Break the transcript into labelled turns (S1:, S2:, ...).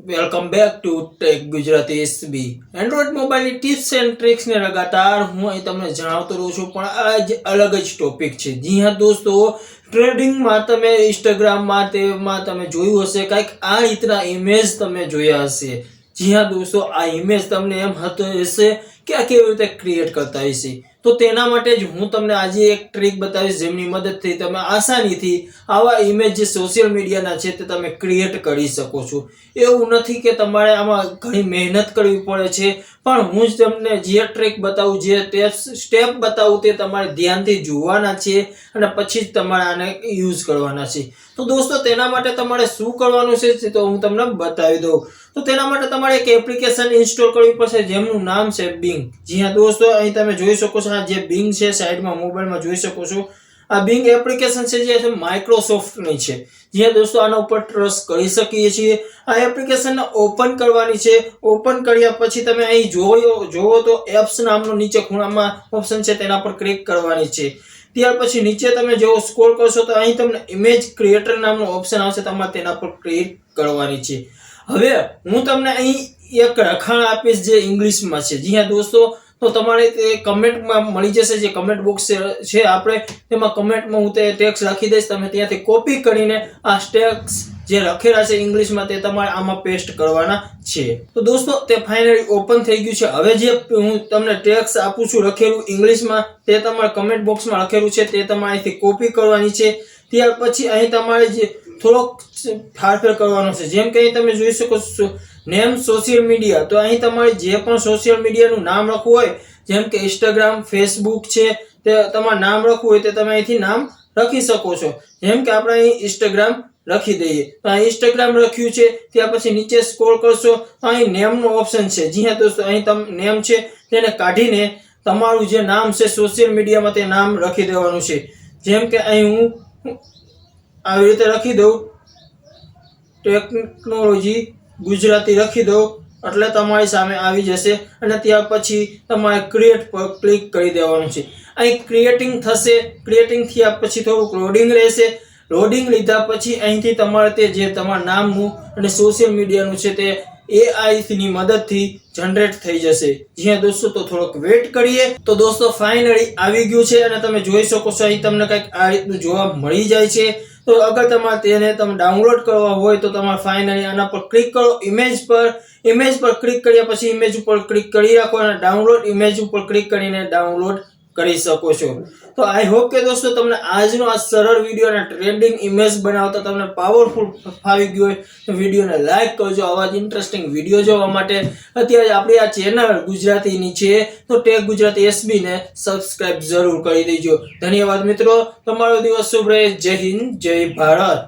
S1: Welcome back to tech Gujarati SB android મોબાઈલની tips and ટ્રિક્સને લગાતાર હું અહીં તમને જણાવતો રહું છું, પણ આજ અલગ જ ટોપિક છે. જી હા દોસ્તો, ટ્રેડિંગમાં તમે ઇન્સ્ટાગ્રામમાં તેમાં તમે જોયું હશે કંઈક આ રીતના ઇમેજ તમે જોયા હશે. જી હા દોસ્તો, આ ઇમેજ તમને એમ હશે કે આ કેવી રીતે ક્રિએટ કરતા હશે. તો તેના માટે જ હું તમને આજે એક ટ્રીક બતાવીશ, જેમની મદદથી તમે આસાનીથી આવા ઇમેજ જે સોશિયલ મીડિયાના છે તે તમે ક્રિએટ કરી શકો છો. એવું નથી કે તમારે આમાં ઘણી મહેનત કરવી પડે છે, પણ હું જ તમને જે ટ્રીક બતાવું, જે સ્ટેપ બતાવું તે તમારે ધ્યાનથી જોવાના છે અને પછી જ તમારે આને યુઝ કરવાના છે. તો દોસ્તો, તેના માટે તમારે શું કરવાનું છે તો હું તમને બતાવી દઉં. તો તેના માટે તમારે એક એપ્લિકેશન ઇન્સ્ટોલ કરવી પડશે, જેમનું નામ છે Bing. જી હા દોસ્તો, અહીં તમે જોઈ શકો છો, આ જે Bing છે સાઈડમાં મોબાઈલમાં જોઈ શકો છો. આ Bing એપ્લિકેશન છે જે છે માઇક્રોસોફ્ટની છે. જી હા દોસ્તો, આના ઉપર ટ્રસ્ટ કરી શકીએ છીએ. આ એપ્લિકેશનને ઓપન કરવાની છે. ઓપન કર્યા પછી તમે અહીં જોવો તો એપ્સ નામનો નીચે ખૂણામાં ઓપ્શન છે, તેના પર ક્લિક કરવાની છે. ત્યાર પછી નીચે તમે જો સ્ક્રોલ કરશો તો અહીં તમને ઇમેજ ક્રિએટર નામનો ઓપ્શન આવશે, તમારે તેના પર ક્લિક કરવાની છે. હવે હું તમને અહીં એક લખાણ આપીશ જે ઇંગ્લિશમાં છે. જી હા દોસ્તો, તો તમારે તે કમેન્ટમાં મળી જશે, જે કમેન્ટ બોક્સ છે આપણે તેમાં કમેન્ટમાં હું તે ટેક્સ્ટ રાખી દઈશ. તમે ત્યાંથી કોપી કરીને આ ટેક્સ્ટ જે લખેલા છે ઇંગ્લિશમાં તે તમારે આમાં પેસ્ટ કરવાના છે. તો દોસ્તો, તે ફાઇનલી ઓપન થઈ ગયું છે. હવે જે હું તમને ટેક્સ્ટ આપું છું લખેલું ઇંગ્લિશમાં, તે તમારે કમેન્ટ બોક્સમાં લખેલું છે તે તમારે અહીંથી કોપી કરવાની છે. ત્યાર પછી અહીં તમારે જે થોડોક ફેરફાર કરવાનો છે. જેમ કે અહીં તમે જોઈ શકો છો નેમ સોશિયલ મીડિયા, તો અહીં તમારે જે પણ સોશિયલ મીડિયાનું નામ લખવું હોય, જેમ કે ઇન્સ્ટાગ્રામ, ફેસબુક છે, તે તમારે નામ લખવું હોય તે તમે અહીંથી નામ લખી શકો છો. જેમ કે આપણે અહીં ઇન્સ્ટાગ્રામ લખી દઈએ, તો અહીં ઇન્સ્ટાગ્રામ લખ્યું છે. ત્યાર પછી નીચે સ્ક્રોલ કરશો તો અહીં નેમનો ઓપ્શન છે. જી હા દોસ્તો, અહીં તમે નેમ છે તેને કાઢીને તમારું જે નામ છે સોશિયલ મીડિયામાં તે નામ લખી દેવાનું છે. જેમ કે અહીં હું આવી રીતે લખી દઉં, ટેકનોલોજી ગુજરાતી લખી દઉં એટલે તમારી સામે આવી જશે. અને ત્યાર પછી તમારે ક્રિએટ પર ક્લિક કરી દેવાનું છે. અહીં ક્રિએટિંગ થશે. ક્રિએટિંગ થયા પછી થોડુંક લોડિંગ રહેશે. લોડિંગ લીધા પછી અહીંથી તમારે તે જે તમારા નામનું અને સોશિયલ મીડિયાનું છે તે AI ની મદદથી જનરેટ થઈ જશે. જી હા દોસ્તો, તો થોડોક વેટ કરીએ. તો દોસ્તો, ફાઇનલી આવી ગયું છે અને તમે જોઈ શકો છો અહીં તમને કંઈક આ રીતનું જોવા મળી જાય છે. તો અગર તમારે તેને તમે ડાઉનલોડ કરવા હોય તો તમારે ફાઇનલી આના પર ક્લિક કરો, ઇમેજ પર ક્લિક કર્યા પછી ઇમેજ ઉપર ક્લિક કરી રાખો અને ડાઉનલોડ ઇમેજ ઉપર ક્લિક કરીને ડાઉનલોડ કરી શકો છો. તો આઈ હોપ કે દોસ્તો તમને આજનો આ સરળ વિડીયો અને ટ્રેન્ડિંગ ઇમેજ બનાવતા તમને પાવરફુલ ફાવી ગયો હોય તો વિડીયોને લાઈક કરજો. આવા જ ઇન્ટરેસ્ટિંગ વિડીયો જોવા માટે અત્યારે આપણી આ ચેનલ ગુજરાતીની છે તો ટેક ગુજરાતી એસબી ને સબસ્ક્રાઇબ જરૂર કરી દેજો. ધન્યવાદ મિત્રો, તમારો દિવસ શુભ રહે. જય હિન્દ, જય ભારત.